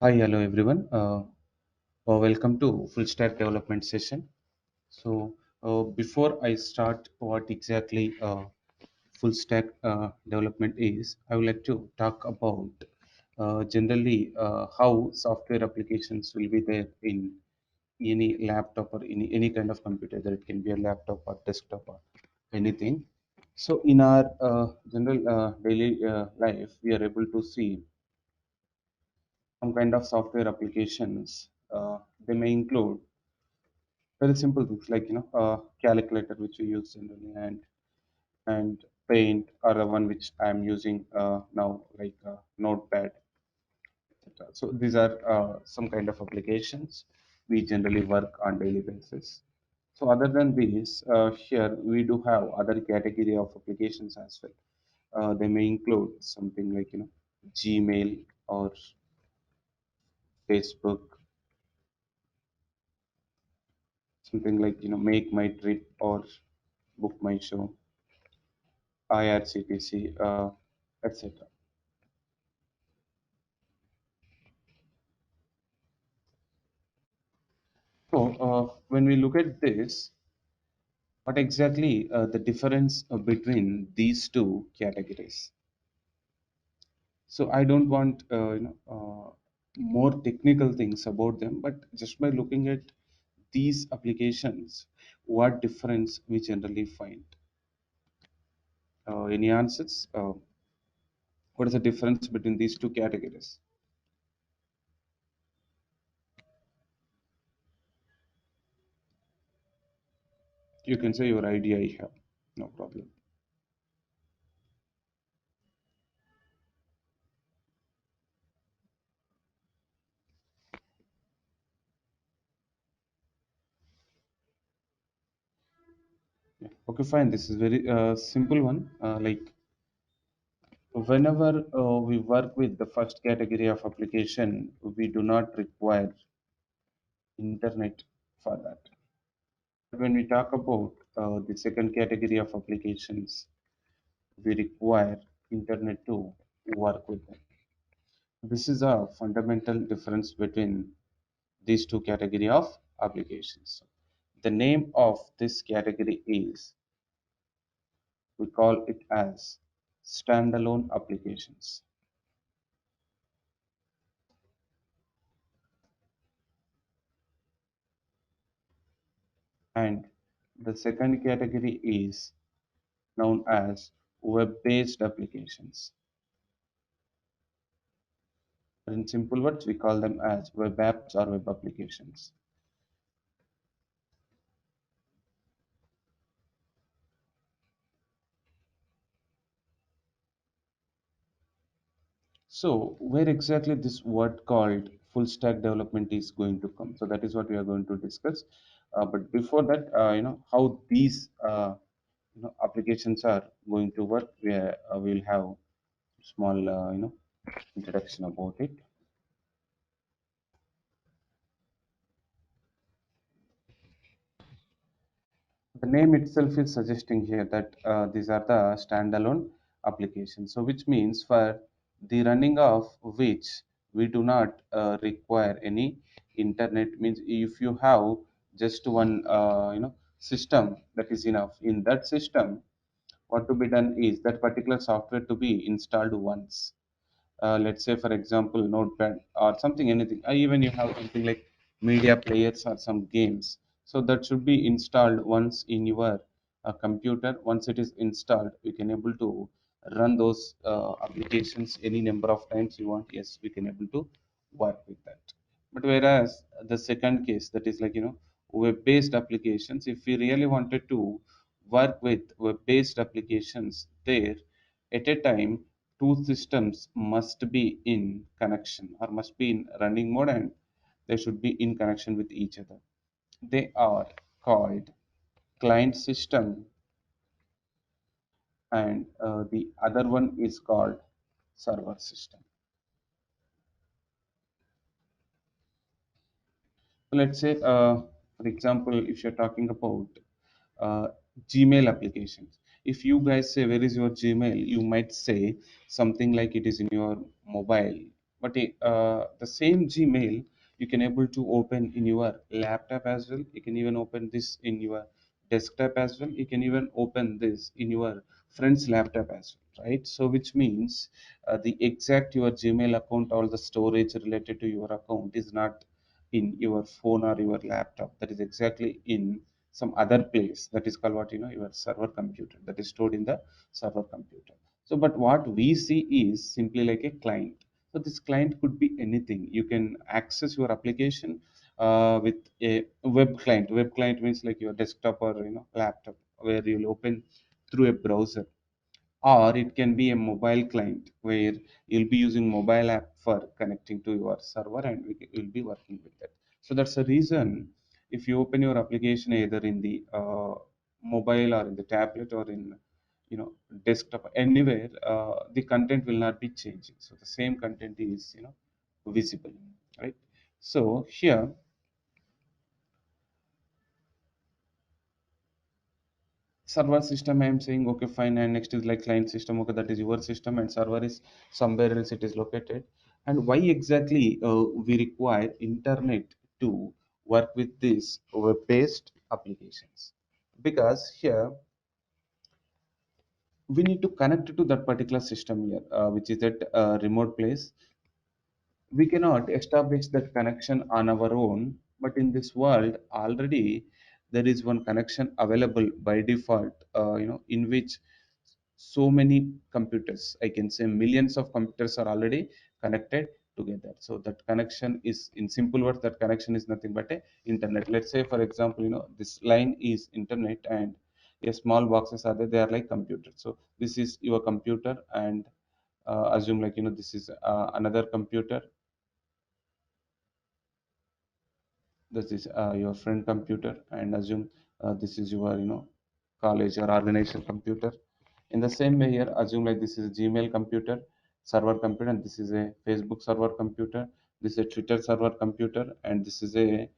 Hi, hello everyone. Welcome to Fullstack Development session. Before I start what exactly full stack development is, I would like to talk about generally how software applications will be there in any laptop or any kind of computer. That it can be a laptop or desktop or anything. So, in our general daily life, we are able to see some kind of software applications. They may include very simple things like calculator which we use generally, and paint or the one which I'm using now, like notepad, etc. So these are some kind of applications we generally work on daily basis. So other than these, here we do have other category of applications as well. They may include something like Gmail or Facebook, something like make my trip or book my show, IRCTC, etc. So when we look at this, what exactly the difference between these two categories? So I don't want more technical things about them, but just by looking at these applications, what difference we generally find? Any answers? What is the difference between these two categories? You can say your idea here, no problem. Yeah. Okay, fine. This is very simple one. Like whenever we work with the first category of application, we do not require internet for that. When we talk about the second category of applications, we require internet to work with them. This is a fundamental difference between these two category of applications. The name of this category is, we call it as standalone applications. And the second category is known as web-based applications. In simple words, we call them as web apps or web applications. So, where exactly this word called full stack development is going to come? So that is what we are going to discuss. But before that, how these applications are going to work. We'll have small introduction about it. The name itself is suggesting here that these are the standalone applications. So, which means for the running of which we do not require any internet. Means if you have just one system, that is enough. In that system, what to be done is that particular software to be installed once. Let's say for example notepad or something, anything, even you have something like media players or some games, so that should be installed once in your computer. Once it is installed, we can able to run those applications any number of times you want. Yes, we can able to work with that. But whereas the second case, that is like web based applications, if we really wanted to work with web based applications, there at a time two systems must be in connection or must be in running mode, and they should be in connection with each other. They are called client system, and the other one is called server system. So let's say, for example, if you're talking about uh, Gmail applications, if you guys say where is your Gmail, you might say something like it is in your mobile. But the same Gmail you can able to open in your laptop as well. You can even open this in your desktop as well. You can even open this in your friend's laptop as well, right? So which means the exact your Gmail account, all the storage related to your account is not in your phone or your laptop. That is exactly in some other place. That is called what, your server computer. That is stored in the server computer. So, but what we see is simply like a client. So this client could be anything. You can access your application with a web client. Web client means like your desktop or laptop, where you'll open through a browser, or it can be a mobile client where you'll be using mobile app for connecting to your server, and you'll be working with that. So that's the reason if you open your application either in the mobile or in the tablet or in you know desktop anywhere, the content will not be changing. So the same content is visible, right? So here server system, I'm saying okay fine, and next is like client system. Okay, that is your system, and server is somewhere else it is located. And why exactly we require internet to work with these web based applications? Because here we need to connect to that particular system here, which is that remote place. We cannot establish that connection on our own, but in this world already there is one connection available by default, in which so many computers, I can say millions of computers, are already connected together. So that connection is, in simple words, that connection is nothing but a internet. Let's say for example, this line is internet, and a small boxes are there, they are like computers. So this is your computer, and assume like this is another computer. This is your friend computer, and assume this is your college or organization computer. In the same way here, assume like this is a Gmail computer, server computer, and this is a Facebook server computer, this is a Twitter server computer, and this is a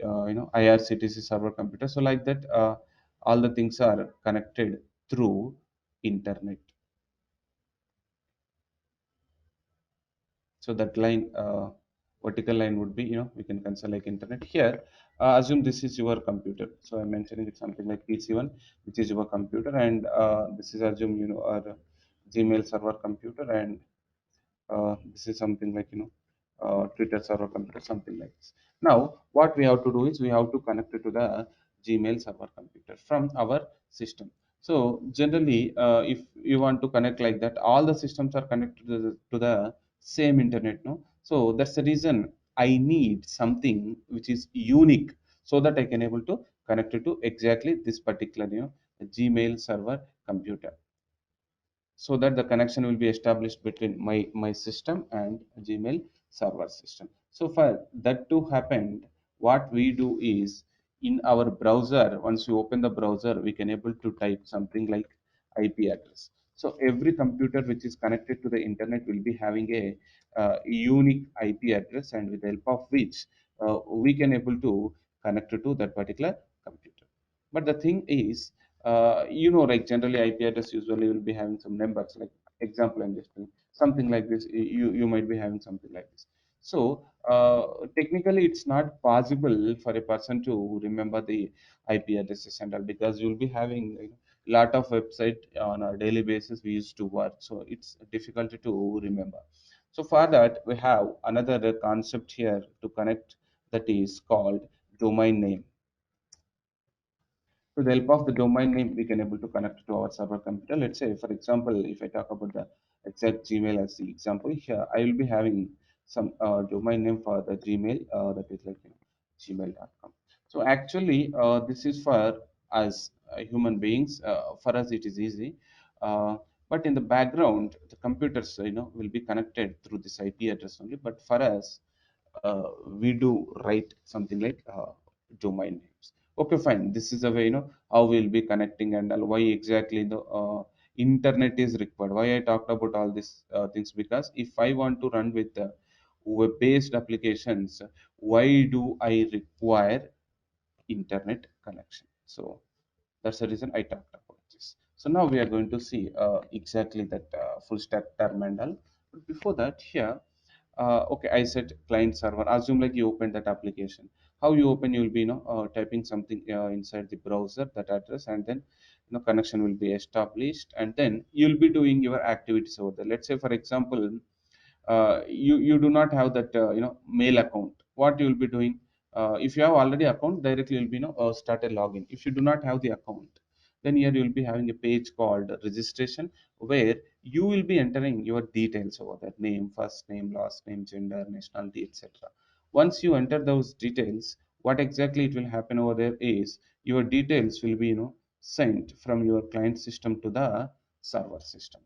IRCTC server computer. So like that, all the things are connected through internet. So that line, vertical line would be, we can consider like internet here. Assume this is your computer, so I'm mentioning it something like PC1, which is your computer, and this is assume our Gmail server computer, and this is something like Twitter server computer, something like this. Now what we have to do is we have to connect it to the Gmail server computer from our system. So generally, if you want to connect like that, all the systems are connected to the same internet, no? So that's the reason I need something which is unique, so that I can able to connect it to exactly this particular Gmail server computer, so that the connection will be established between my system and Gmail server system. So for that to happen, what we do is, in our browser, once you open the browser, we can able to type something like IP address. So every computer which is connected to the internet will be having a unique IP address, and with the help of which we can able to connect to that particular computer. But the thing is, like generally IP address usually will be having some numbers. Like example, I'm just doing something like this. You might be having something like this. So technically, it's not possible for a person to remember the IP addresses and all, because you'll be having lot of website on a daily basis we used to work. So it's difficult to remember. So for that, we have another concept here to connect, that is called domain name. With the help of the domain name, we can able to connect to our server computer. Let's say, for example, if I talk about the exact Gmail as the example, here I will be having some domain name for the Gmail, that is like gmail.com. So actually, this is for us human beings. For us, it is easy. Uh, but in the background, the computers, will be connected through this IP address only. But for us, we do write something like domain names. Okay, fine. This is the way how we'll be connecting, and why exactly the internet is required. Why I talked about all these things, because if I want to run with web-based applications, why do I require internet connection? So that's the reason I talked about this. So now we are going to see exactly that full stack term and all. But before that, here Okay, I said client server. Assume like you open that application. How you open, you'll be typing something inside the browser, that address, and then connection will be established, and then you'll be doing your activities over there. Let's say for example, you do not have that mail account. What you will be doing, if you have already account, directly you'll be start a login. If you do not have the account, then here you will be having a page called registration, where you will be entering your details over that: name, first name, last name, gender, nationality, etc. Once you enter those details, what exactly it will happen over there is your details will be sent from your client system to the server system.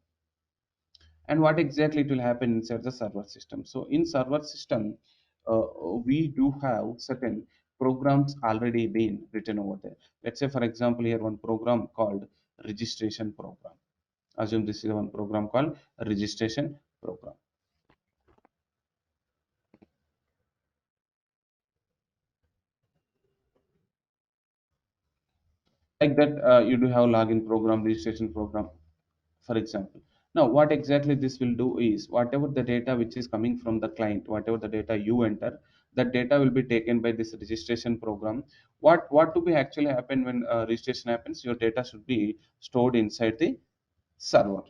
And what exactly it will happen inside the server system? So in server system, uh, we do have certain programs already been written over there. Let's say for example, here one program called registration program. Assume this is one program called registration program. Like that, you do have login program, registration program, for example. Now what exactly this will do is, whatever the data which is coming from the client, whatever the data you enter, that data will be taken by this registration program. What to be actually happen when registration happens? Your data should be stored inside the server,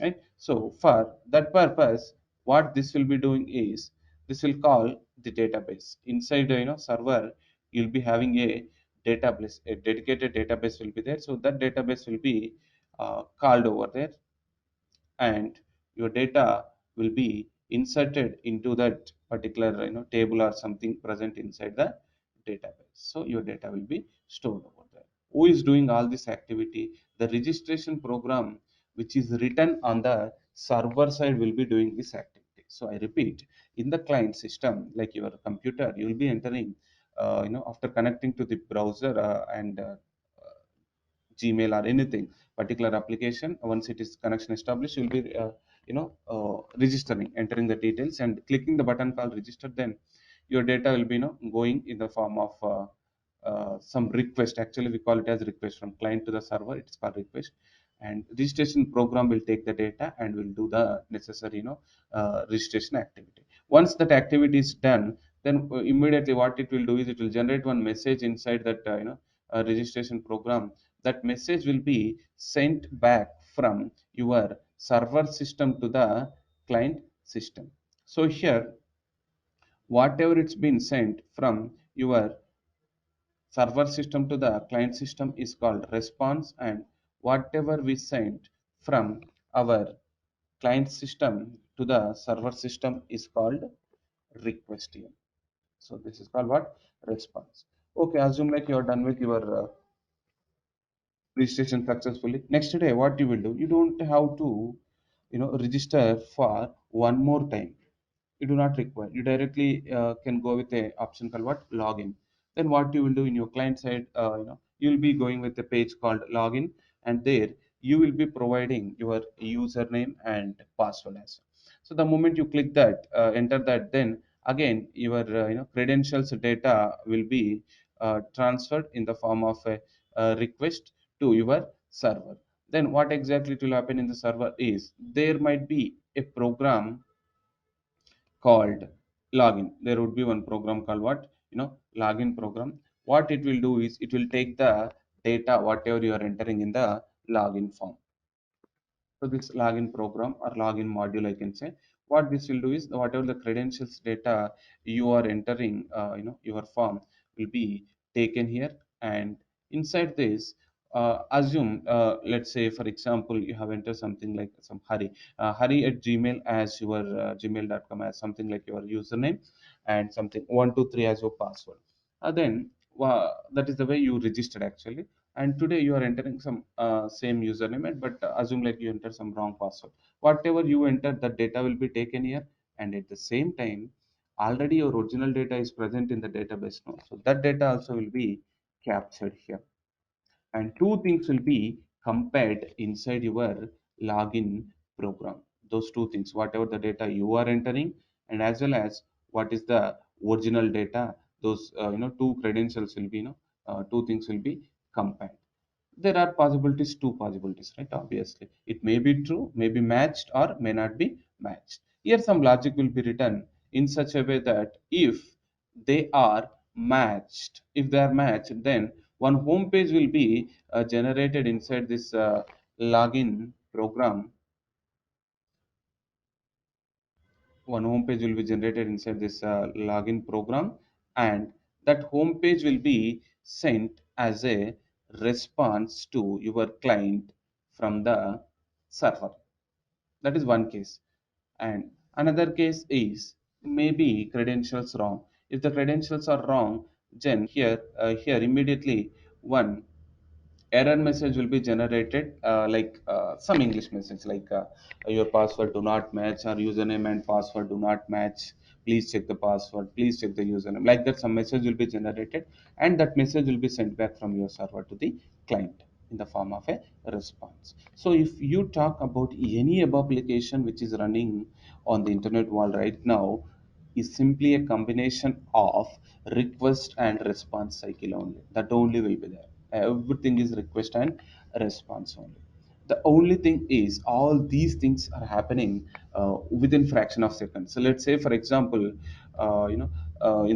right? So for that purpose, what this will be doing is, this will call the database inside the server. You'll be having a database, a dedicated database will be there. So that database will be called over there, and your data will be inserted into that particular table or something present inside the database. So your data will be stored over there. Who is doing all this activity? The registration program which is written on the server side will be doing this activity. So I repeat, in the client system, like your computer, you will be entering after connecting to the browser and Gmail or anything particular application. Once it is connection established, you'll be registering, entering the details and clicking the button called register. Then your data will be going in the form of some request. Actually we call it as request from client to the server. It's called request, and registration program will take the data and will do the necessary registration activity. Once that activity is done, then immediately what it will do is, it will generate one message inside that registration program. That message will be sent back from your server system to the client system. So here, whatever it's been sent from your server system to the client system is called response, and whatever we sent from our client system to the server system is called request here. So this is called what? Response. Okay, assume like you're done with your registration successfully. Next day, what you will do, you don't have to register for one more time. You do not require. You directly can go with a option called what? Login. Then what you will do in your client side, you'll be going with a page called login, and there you will be providing your username and password as well. So the moment you click that, enter that, then again your credentials data will be transferred in the form of a request to your server. Then what exactly it will happen in the server is, there might be a program called login. There would be one program called what? Login program. What it will do is, it will take the data whatever you are entering in the login form. So this login program or login module, I can say, what this will do is, whatever the credentials data you are entering, your form will be taken here. And inside this, assume, let's say for example, you have entered something like some Hari at Gmail as your gmail.com as something like your username, and something 123 as your password. Then that is the way you registered actually. And today you are entering some same username, but assume like you enter some wrong password. Whatever you enter, that data will be taken here, and at the same time, already your original data is present in the database now, so that data also will be captured here. And two things will be compared inside your login program. Those two things, whatever the data you are entering, and as well as what is the original data, those two credentials will be two things will be compared. There are possibilities, two possibilities, right? Obviously it may be true, may be matched, or may not be matched. Here some logic will be written in such a way that if they are matched, then one home page will be generated inside this login program. One home page will be generated inside this login program, and that home page will be sent as a response to your client from the server. That is one case. And another case is maybe credentials wrong. If the credentials are wrong, then here immediately one error message will be generated, like some English message like your password do not match, or username and password do not match, please check the password, please check the username, like that some message will be generated, and that message will be sent back from your server to the client in the form of a response. So if you talk about any web application which is running on the internet world right now, is simply a combination of request and response cycle only. That only will be there. Everything is request and response only. The only thing is all these things are happening within fraction of seconds. So let's say for example, in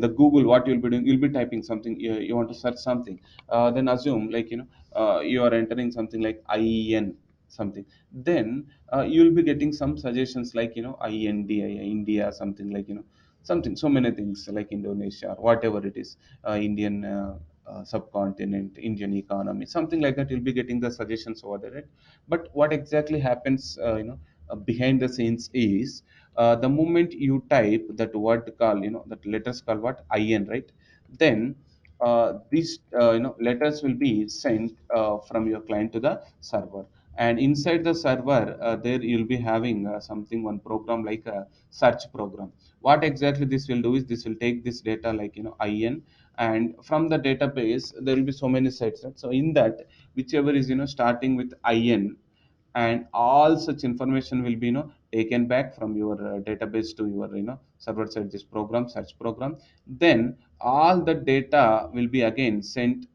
the Google, what you'll be doing, you'll be typing something, you want to search something, then assume like you are entering something like IEN something, then you'll be getting some suggestions like INDI, India, something like something, so many things like Indonesia or whatever it is, Indian subcontinent, Indian economy, something like that. You'll be getting the suggestions over there, right? But what exactly happens, behind the scenes is, the moment you type that word call, that letters call what IN, right? Then these letters will be sent from your client to the server, and inside the server there you'll be having something, one program like a search program. What exactly this will do is, this will take this data like IN, and from the database there will be so many sites, right? So in that, whichever is starting with IN, and all such information will be taken back from your database to your server side, this program, search program. Then all the data will be again sent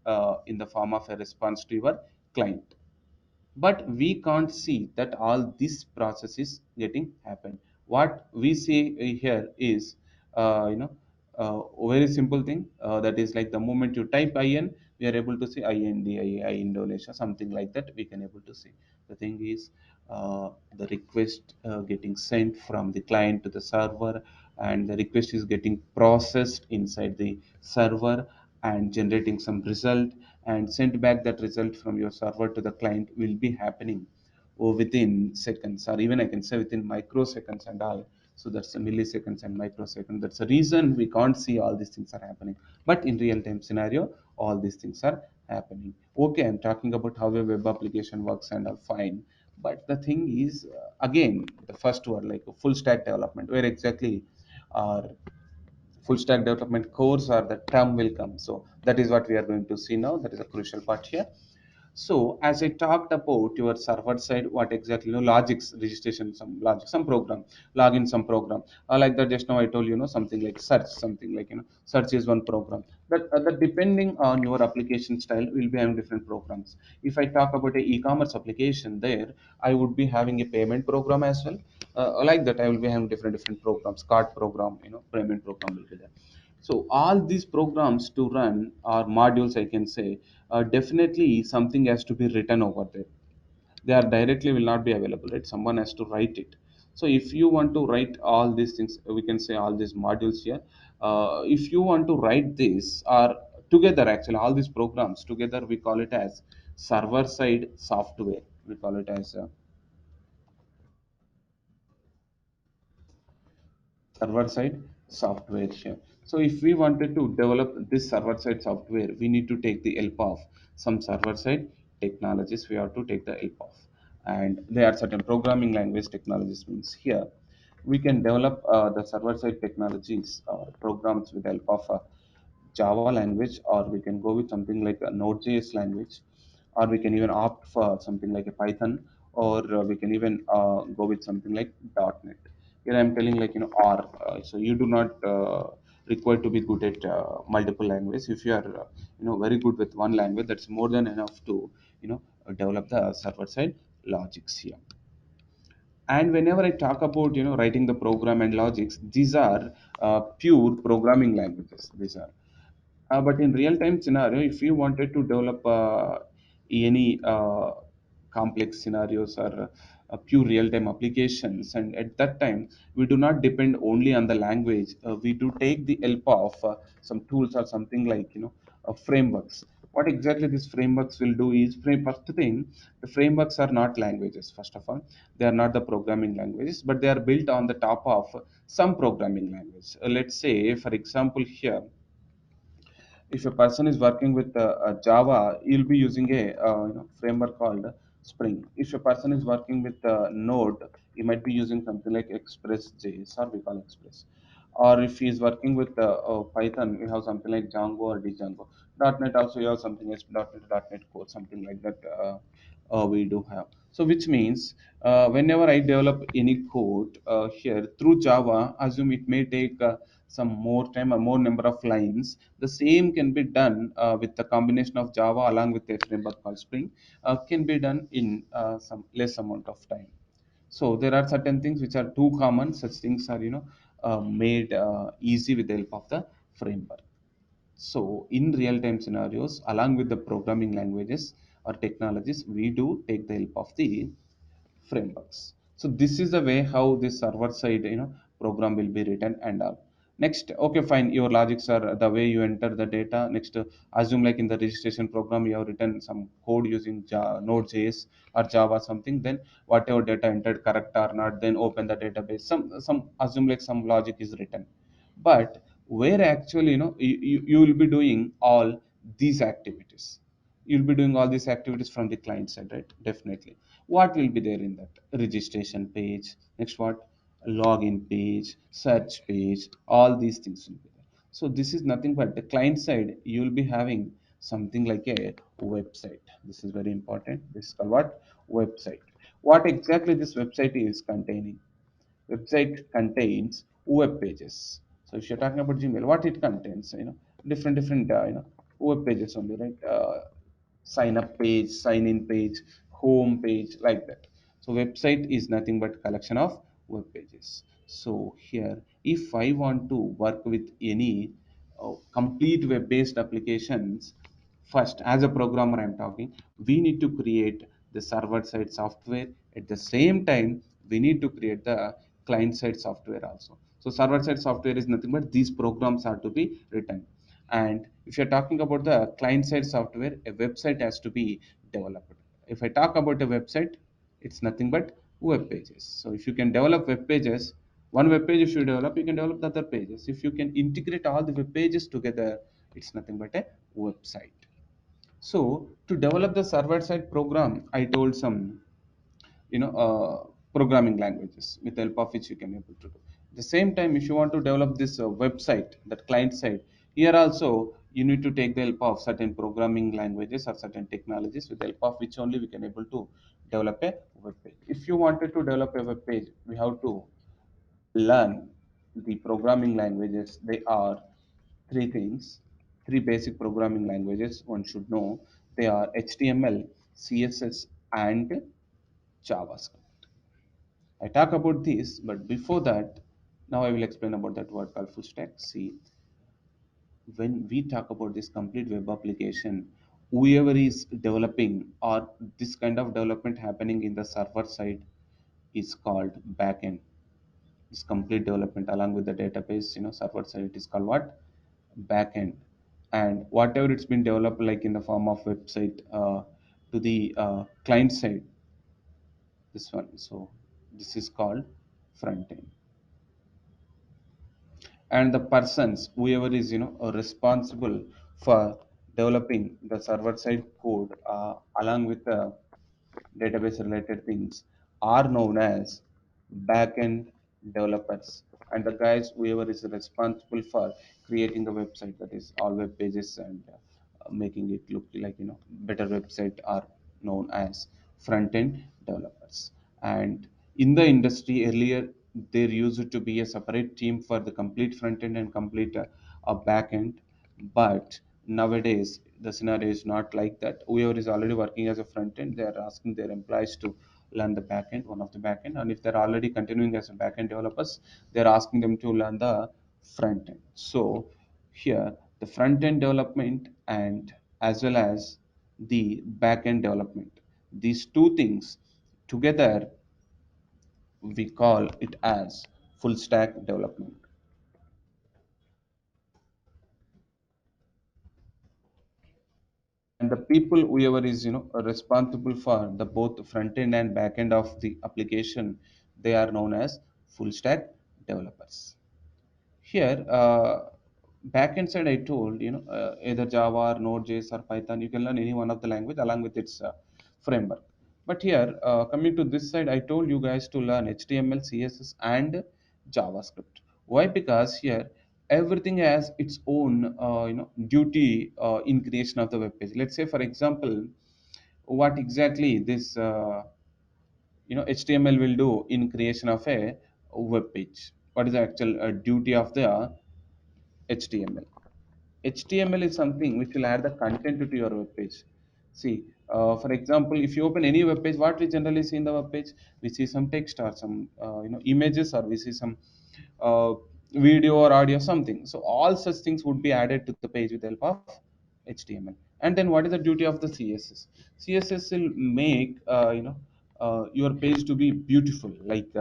in the form of a response to your client. But we can't see that all this process is getting happen. What we see here is, a very simple thing, that is like the moment you type IN, we are able to see INDIA, Indonesia, something like that we can able to see. The thing is, the request getting sent from the client to the server, and the request is getting processed inside the server and generating some result, and send back that result from your server to the client will be happening within seconds, or even I can say within microseconds and all. So that's a milliseconds and microsecond. That's the reason we can't see all these things are happening. But in real time scenario, all these things are happening. Okay, I'm talking about how a web application works and all fine. But the thing is, again, the first word like a full stack development, where exactly our full stack development course or the term will come. So that is what we are going to see now. That is a crucial part here. So as I talked about your server side, what exactly, logics, registration, some logic, some program, login, some program, like that. Just now I told something like search, something like search is one program. That depending on your application style, will be having different programs. If I talk about a e-commerce application, there I would be having a payment program as well. Like that, I will be having different programs, card program, payment program will be there. So all these programs to run, or modules I can say, definitely something has to be written over there. They are directly will not be available, right? Someone has to write it. So if you want to write all these things, we can say all these modules here. If you want to write this, or together, actually all these programs together, we call it as server side software. We call it as server side software here. So if we wanted to develop this server side software, we need to take the help of some server side technologies. We have to take the help of, and there are certain programming language technologies. Means here we can develop the server side technologies or programs with the help of Java language, or we can go with something like a Node.js language, or we can even opt for something like a Python, or we can even go with something like .NET. Here I'm telling like R. So you do not require to be good at multiple languages. If you are very good with one language, that's more than enough to develop the server side logics here. And whenever I talk about writing the program and logics, these are pure programming languages. These are but in real time scenario, if you wanted to develop any complex scenarios or pure real time applications, and at that time we do not depend only on the language. We do take the help of some tools or something like frameworks. What exactly these frameworks will do is, first thing, the frameworks are not languages. First of all, they are not the programming languages, but they are built on the top of some programming language. Let's say, for example, here, if a person is working with Java, you'll be using a framework called Spring. If a person is working with Node, he might be using something like Express.js, or we call Express. Or if he is working with Python, we have something like Django or Django. .NET also, you have something as .NET Core, something like that. We do have. So which means whenever I develop any code here through Java, assume it may take some more time or more number of lines. The same can be done with the combination of Java along with a framework called Spring, can be done in some less amount of time. So there are certain things which are too common. Such things are made easy with the help of the framework. So in real time scenarios, along with the programming languages or technologies, we do take the help of the frameworks. So this is the way how this server side program will be written and all. Next, okay, fine. Your logics are the way you enter the data. Next, assume like in the registration program you have written some code using Node.js or Java something. Then whatever data entered correct or not, then open the database. Some assume like some logic is written, but where actually you will be doing all these activities. You'll be doing all these activities from the client side, right? Definitely. What will be there in that registration page? Next, what? Login page, search page, all these things will be there. So this is nothing but the client side. You will be having something like a website. This is very important. This is called what? Website. What exactly this website is containing? Website contains web pages. So if you're talking about Gmail, what it contains, different web pages only, right? Sign up page, sign in page, home page, like that. So website is nothing but collection of web pages. So here, if I want to work with any complete web-based applications, first, as a programmer, I'm talking, we need to create the server-side software. At the same time, we need to create the client-side software also. So server-side software is nothing but these programs are to be written. And if you're talking about the client-side software, a website has to be developed. If I talk about a website, it's nothing but web pages. So if you can develop web pages, one web page if you develop, you can develop the other pages. If you can integrate all the web pages together, it's nothing but a website. So to develop the server side program, I told some programming languages with the help of which you can able to do. At the same time, if you want to develop this website, that client side, here also you need to take the help of certain programming languages or certain technologies with the help of which only we can able to develop a web page. If you wanted to develop a web page, we have to learn the programming languages. They are three things, three basic programming languages one should know. They are HTML, CSS, and JavaScript. I talk about this, but before that, now I will explain about that word called full stack. See, when we talk about this complete web application, whoever is developing or this kind of development happening in the server side is called backend. This complete development along with the database, server side, it is called what? Backend. And whatever it's been developed like in the form of website to the client side, this one. So this is called front end. And the persons whoever is responsible for developing the server side code along with the database related things are known as backend developers, and the guys whoever is responsible for creating the website, that is all web pages and making it look like better website, are known as front end developers. And in the industry earlier, there used to be a separate team for the complete front end and complete back end, but nowadays the scenario is not like that. Whoever is already working as a front end, they are asking their employees to learn the backend, one of the backend, and if they're already continuing as a backend developers, they're asking them to learn the front end. So here the front end development and as well as the back end development, these two things together we call it as full stack development. And the people whoever is responsible for the both front end and back end of the application, they are known as full stack developers. Here, backend side, I told either Java or Node.js or Python. You can learn any one of the language along with its framework. But here, coming to this side, I told you guys to learn HTML, CSS, and JavaScript. Why? Because here everything has its own duty in creation of the web page. Let's say, for example, what exactly this HTML will do in creation of a web page. What is the actual duty of the HTML? HTML is something which will add the content to your web page. See, for example, if you open any web page, what we generally see in the web page, we see some text or some images, or we see some uh, video or audio, something. So all such things would be added to the page with the help of HTML. And then what is the duty of the CSS? CSS will make your page to be beautiful, like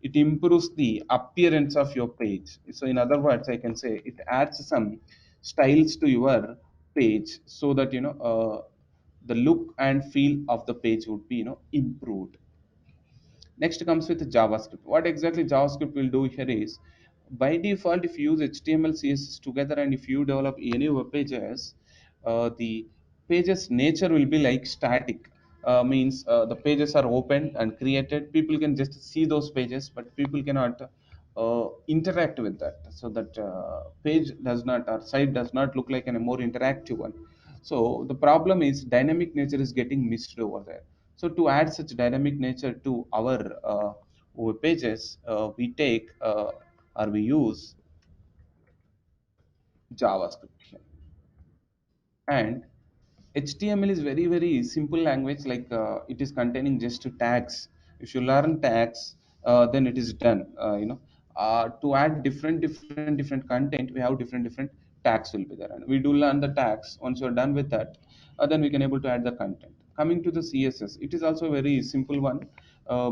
it improves the appearance of your page. So in other words, I can say it adds some styles to your page so that the look and feel of the page would be improved. Next comes with JavaScript. What exactly JavaScript will do here is, by default, if you use HTML, CSS together, and if you develop any web pages, the pages nature will be like static. Means the pages are opened and created. People can just see those pages, but people cannot interact with that. So that page does not, or site does not look like a more interactive one. So the problem is dynamic nature is getting missed over there. So to add such dynamic nature to our web pages, we take or we use JavaScript here. And HTML is very very simple language. Like it is containing just tags. If you learn tags, then it is done. To add different content, we have different tags will be there, and we do learn the tags. Once you are done with that, then we can able to add the content. Coming to the CSS, it is also a very simple one.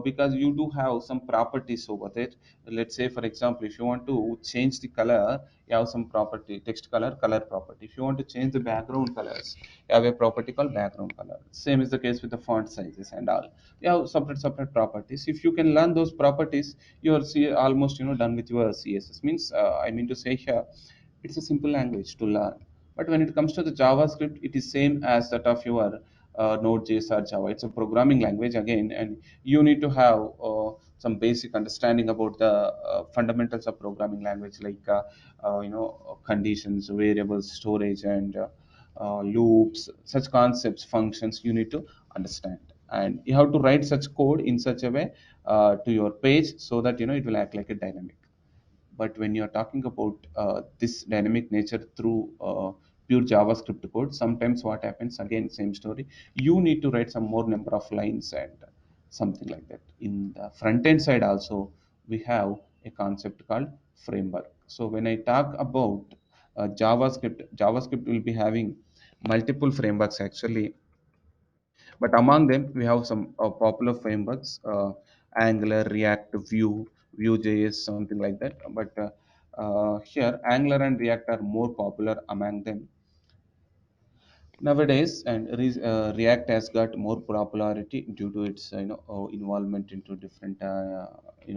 Because you do have some properties over there. Let's say, for example, if you want to change the color, you have some property, text color property. If you want to change the background colors, you have a property called background color. Same is the case with the font sizes and all. You have separate properties. If you can learn those properties, you are almost done with your CSS. Means I mean to say here, it's a simple language to learn. But when it comes to the JavaScript, it is same as that of your Node.js or Java. It's a programming language again, and you need to have some basic understanding about the fundamentals of programming language, like conditions, variables, storage, and loops, such concepts, functions. You need to understand, and you have to write such code in such a way to your page so that it will act like a dynamic. But when you're talking about this dynamic nature through pure JavaScript code, sometimes what happens, again, same story, you need to write some more number of lines and something like that. In the front end side also, we have a concept called framework. So when I talk about JavaScript will be having multiple frameworks actually, but among them, we have some popular frameworks: Angular, React, Vue.js, something like that. But here, Angular and React are more popular among them nowadays, and React has got more popularity due to its involvement into different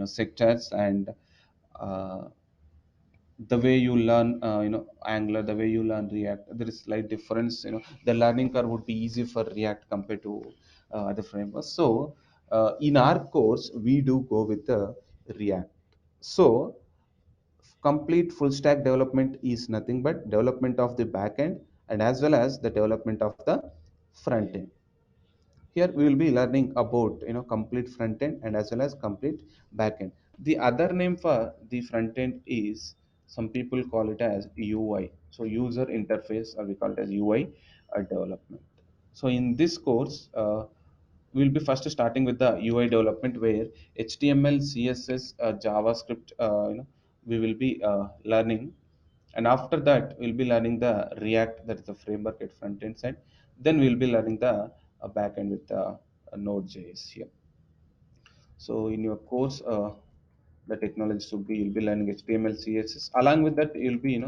sectors, and uh, the way you learn Angular, the way you learn React, there is slight difference. The learning curve would be easy for React compared to other frameworks. So in our course we do go with the React. So complete full stack development is nothing but development of the back end and as well as the development of the front end. Here we will be learning about complete front end and as well as complete back end. The other name for the front end is, some people call it as UI, so user interface, or we call it as UI development. So in this course, we'll be first starting with the UI development where HTML, CSS, JavaScript, we will be learning, and after that we'll be learning the React, that is the framework at front end side. Then we'll be learning the back end with the Node.js here. So in your course, the technology should be, you'll be learning HTML, CSS. Along with that, you'll be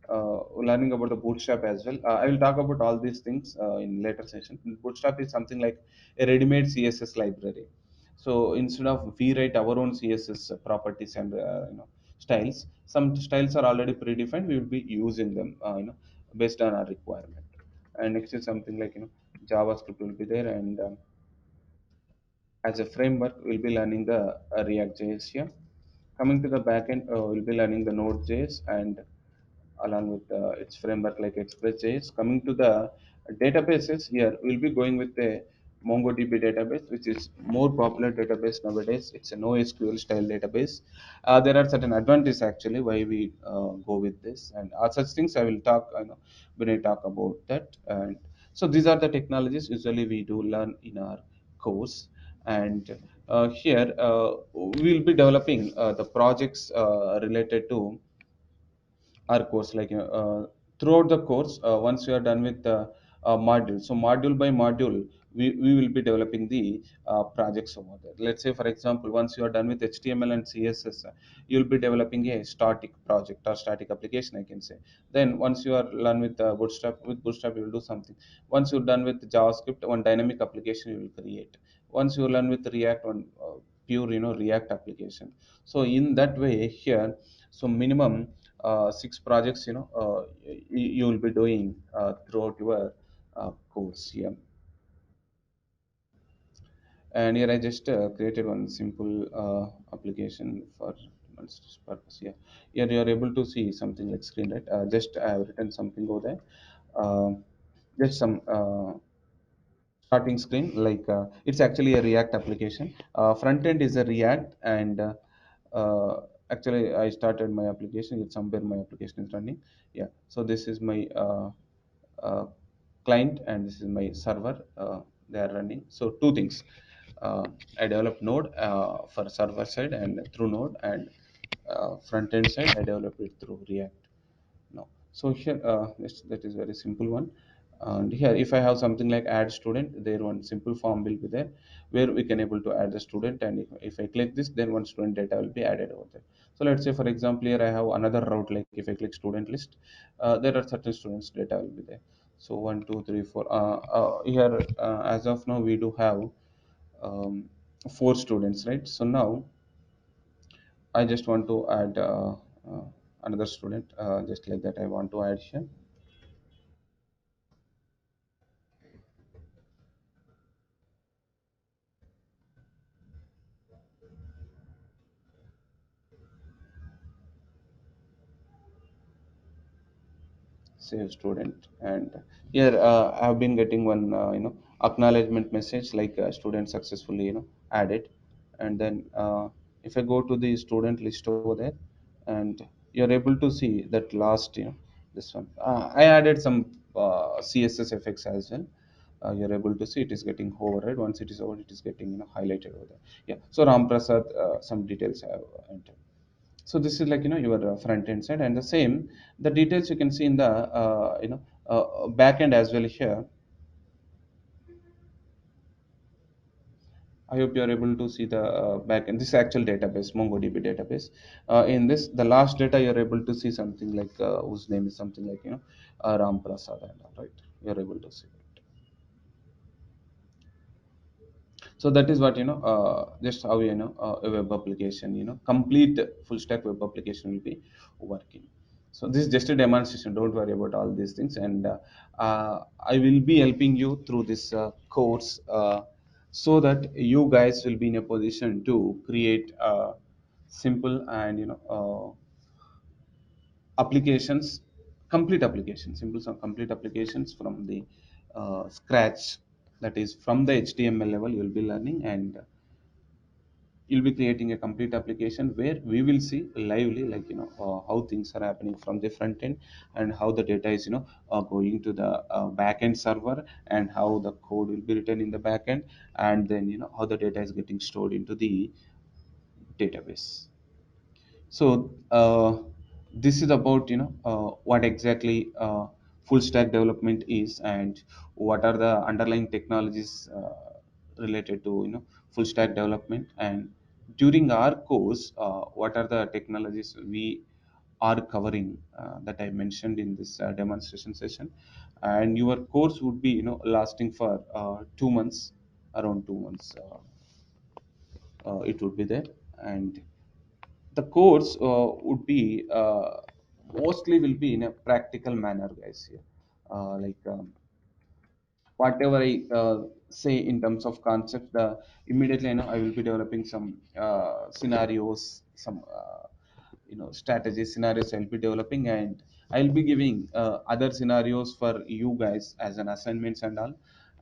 learning about the Bootstrap as well. I will talk about all these things in later session. Bootstrap is something like a ready-made CSS library. So instead of we write our own CSS properties and styles, some styles are already predefined. We will be using them, based on our requirement. And next is something like JavaScript will be there, and as a framework, we'll be learning the React.js here. Coming to the backend, we'll be learning the Node.js and along with its framework like Express.js. Coming to the databases here, we'll be going with the MongoDB database, which is more popular database nowadays. It's a NoSQL style database. There are certain advantages actually why we go with this, and such things I will talk. When I talk about that, and so these are the technologies usually we do learn in our course, and here we'll be developing the projects related to our course, like throughout the course, once we are done with the module, so module by module we will be developing the projects over there. Let's say for example, once you are done with HTML and CSS, you'll be developing a static project or static application, I can say. Then once you are done with Bootstrap, with Bootstrap you will do something. Once you're done with JavaScript, one dynamic application you will create. Once you learn with React, one pure React application. So in that way here, so minimum six projects you will be doing throughout your course here. And here I just created one simple application for this purpose. Yeah, here you are able to see something like screen, right? Just I have written something over there. uh, just some starting screen, like it's actually a React application. Front end is a React, and uh, actually I started my application, it's somewhere my application is running. Yeah, so this is my uh, client and this is my server. They are running, so two things. uh, I developed Node for server side and through Node, and front end side I developed it through React. No. So here, that is very simple one. And here, if I have something like add student, there one simple form will be there where we can able to add the student. And if I click this, then one student data will be added over there. So let's say, for example, here I have another route, like if I click student list, there are certain students data will be there. So one, two, three, four. Here, as of now, we do have four students, right? So now I just want to add another student, just like that. I want to add here. Save student, and here I've been getting one acknowledgement message like student successfully added. And then if I go to the student list over there, and you're able to see that last this one, I added some CSS effects as well. You're able to see it is getting override. Once it is over, it is getting highlighted over there. Yeah, so Ram Prasad, some details I have entered. So this is like your front end side, and the same the details you can see in the back end as well here. I hope you are able to see the back end. This is actual database, MongoDB database. In this, the last data you're able to see something like whose name is something like Ram Prasad, and all right, you're able to see. So that is what just how a web application, complete full stack web application will be working. So this is just a demonstration, don't worry about all these things. And I will be helping you through this course, so that you guys will be in a position to create simple and applications, complete applications, simple some complete applications from the scratch. That is from the HTML level you'll be learning, and you'll be creating a complete application where we will see lively, like how things are happening from the front end, and how the data is going to the back end server, and how the code will be written in the back end, and then how the data is getting stored into the database. So this is about what exactly full stack development is, and what are the underlying technologies related to full stack development. And during our course, what are the technologies we are covering, that I mentioned in this demonstration session. And your course would be lasting for 2 months, around 2 months. It would be there. And the course would be mostly will be in a practical manner, guys, here. Like whatever I say in terms of concept, immediately I will be developing some scenarios, some strategy scenarios I'll be developing, and I'll be giving other scenarios for you guys as an assignments and all.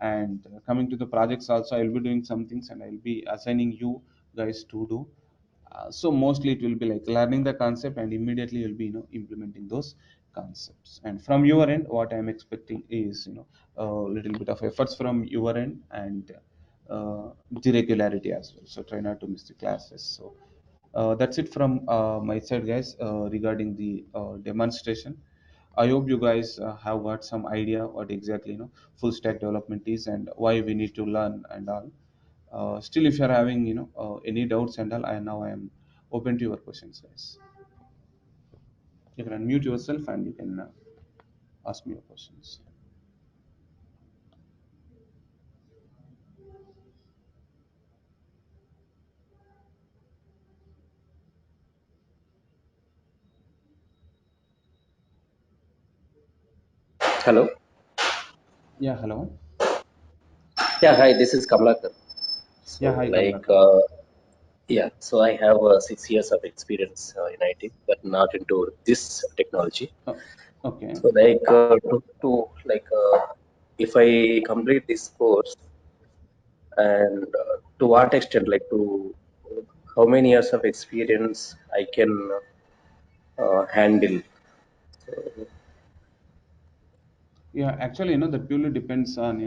And coming to the projects also, I'll be doing some things, and I'll be assigning you guys to do. So mostly it will be like learning the concept, and immediately you'll be implementing those concepts. And from your end, what I'm expecting is a little bit of efforts from your end, and the regularity as well. So try not to miss the classes. So that's it from my side, guys, regarding the demonstration. I hope you guys have got some idea what exactly full stack development is, and why we need to learn and all. Still, if you're having any doubts and all, I am open to your questions, guys. You can unmute yourself and you can ask me your questions. Hello. Yeah, hello. Yeah, hi, this is Kamlakar. So, Yeah, hi, like, Kamlakar. yeah, so I have 6 years of experience in IT, but not into this technology. Oh, okay. So, like, if I complete this course, and to what extent, like, to how many years of experience I can handle. So, Yeah, actually, that purely depends on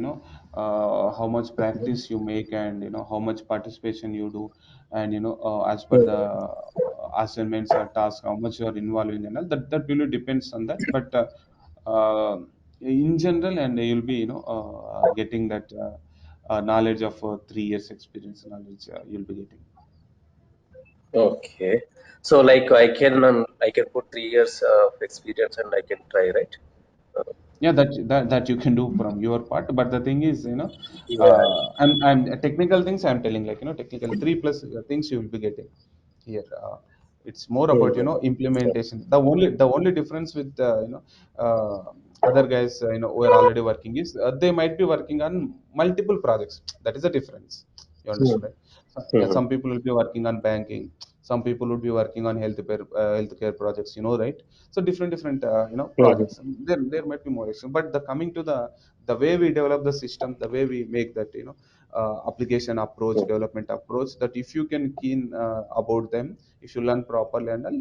how much practice you make, and how much participation you do, and as per the assignments or tasks, how much you are involving, and all that purely depends on that. But in general, and you'll be getting that knowledge of 3 years experience knowledge, you'll be getting. okay. So, like, I can put 3 years of experience and I can try, right? Uh, Yeah, that you can do from your part, but the thing is, yeah. I'm technical things I'm telling, like technical three plus things you will be getting here. It's more about Mhm. implementation. The only difference with uh, other guys who are already working is they might be working on multiple projects. That is the difference. You understand, Mhm. right? So, yeah, Mhm. some people will be working on banking, some people would be working on healthcare projects, right? So different Mhm. projects. There might be more action, but the coming to the way we develop the system, the way we make that application approach, Mhm. development approach, that if you can keen about them, if you learn properly and all,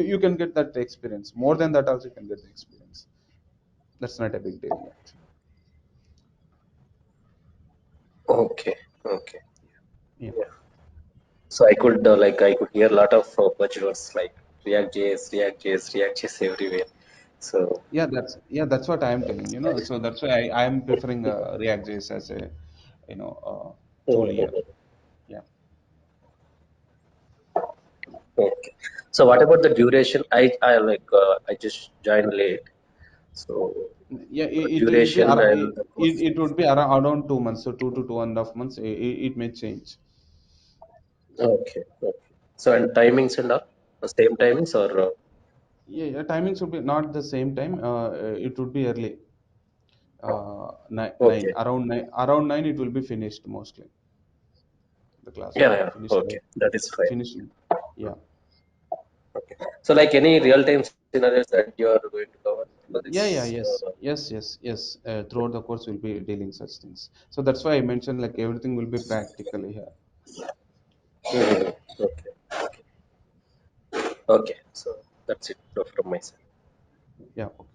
you can get that experience. More than that also you can get the experience. That's not a big deal, actually. Okay. Okay. Yeah. Yeah. So I could hear a lot of buzzwords like React.js, React.js, React.js everywhere. So Yeah, that's what I am telling, so that's why I am preferring React.js as a tool here. mhm. Yeah. Okay. So what about the duration? I just joined late. So Yeah, it will be duration and the course. it would be around 2 months, so 2 to 2.5 months. It may change. Okay. Okay. So and timings and all, the same timings or Yeah, timings would be not the same time. It would be early. Nine, okay. around 9. It will be finished mostly. The class will Yeah. be Yeah. finished. Okay. That is fine. Finished. Yeah. Okay. So like any real time scenarios that you are going to cover for Yeah. this. Yes. Yes. Yes. Yes. Throughout the course, we'll be dealing such things. So that's why I mentioned like everything will be practical here. Okay. Okay. Okay. So that's it from my side. Yeah. Okay.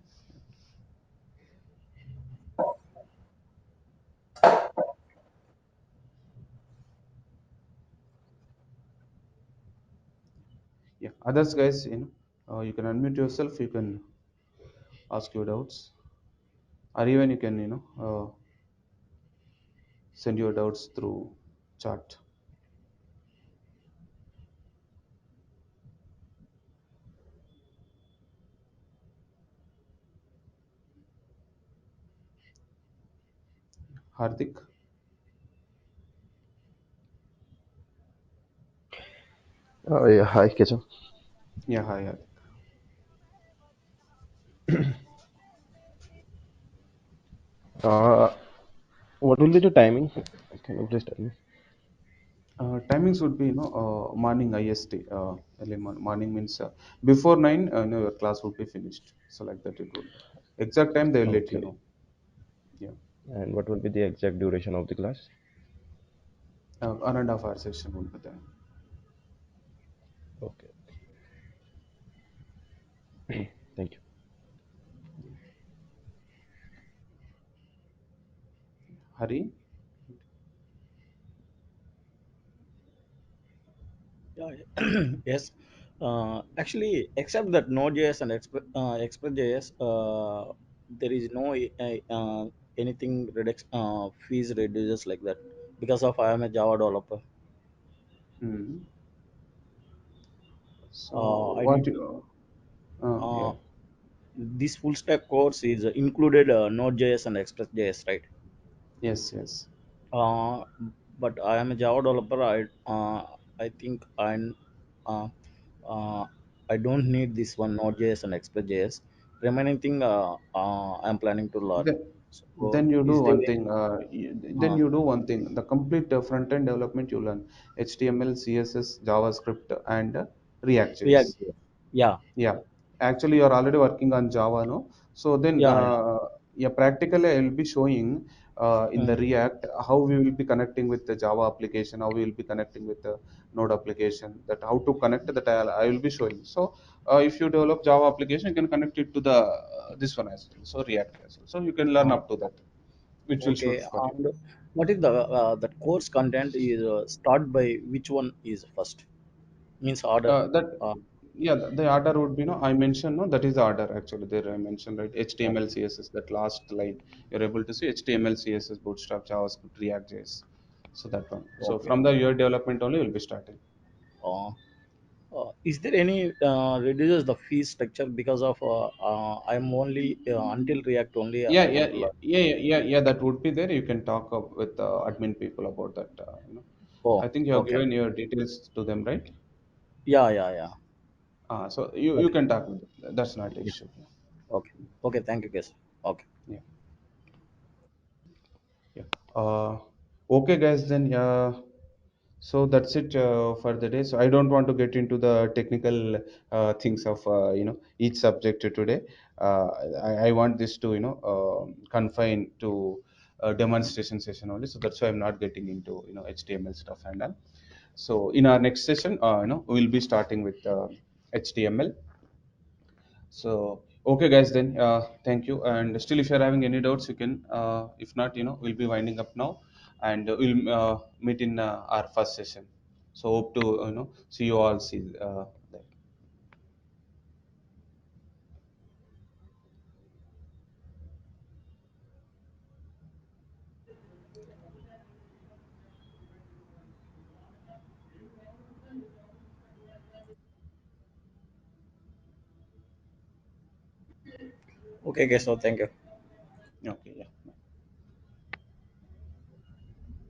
Yeah. Others, guys, you can unmute yourself. You can ask your doubts, or even you can, send your doubts through chat. Hardik. Yeah, hi, Kecha. Yeah. Hi, Hardik. Uh, what will be the timing? Can you please tell me? Timings would be, morning IST. Early morning means before 9, your class would be finished. So like that it would be. Exact time they will let you Okay. know. Yeah. And what will be the exact duration of the class? 1.5 hour session would be there. Okay. Thank you. Hari? Yeah, yes. Actually, except that Node.js and Express.js, there is no anything fees reduces like that because of I am a Java developer. Hmm. So I what need you? Yeah. uh, this full stack course is included Node.js and Express.js, right? Yes. Yes. Uh, but I am a Java developer. I think uh, uh, I don't need this one Node.js and Express.js. Remaining thing I'm planning to learn. Then, So then you do is there one any, thing. Then uh, you do one thing. The complete front end development you learn HTML, CSS, JavaScript, and React? React.js. Yeah, Yeah, actually, you're already working on Java, no? So then, yeah, yeah. yeah, practically, I will be showing in the Mm. React how we will be connecting with the Java application, how we will be connecting with the Node application, that how to connect that I will be showing. So, if you develop Java application, you can connect it to the this one as well. So React as well. So you can learn Uh, up to that, which will suit okay. for you. And what is the that course content is start by which one is first? Means order. That Uh, yeah, the order would be, no, I mentioned, no, that is the order actually there. I mentioned, right, HTML, okay. CSS, that last line you're able to see HTML, CSS, Bootstrap, JavaScript, React, JS. So that one. So Okay. from the UI development only will be starting. Uh, is there any reduces the fee structure because of I'm only until React only Yeah, I yeah, want to yeah, learn. yeah, yeah, yeah, yeah, that would be there. You can talk with admin people about that. I Oh, think you have okay. given your details to them, right? Yeah, yeah, yeah. So you Okay. can talk with them. That's not an Yeah. issue. Okay. Okay. Thank you, guys. Okay. Yeah, yeah. Okay, guys. Then yeah. So that's it for the day. So I don't want to get into the technical things of each subject today. Uh, I want this to confine to a demonstration session only. So that's why I'm not getting into HTML stuff and all. So in our next session, we'll be starting with HTML. So, okay, guys, then thank you. And still, if you're having any doubts, you can. If not, we'll be winding up now, and we'll meet in our first session. So, hope to see you all. See there. Okay, guys. So thank you. Okay, yeah.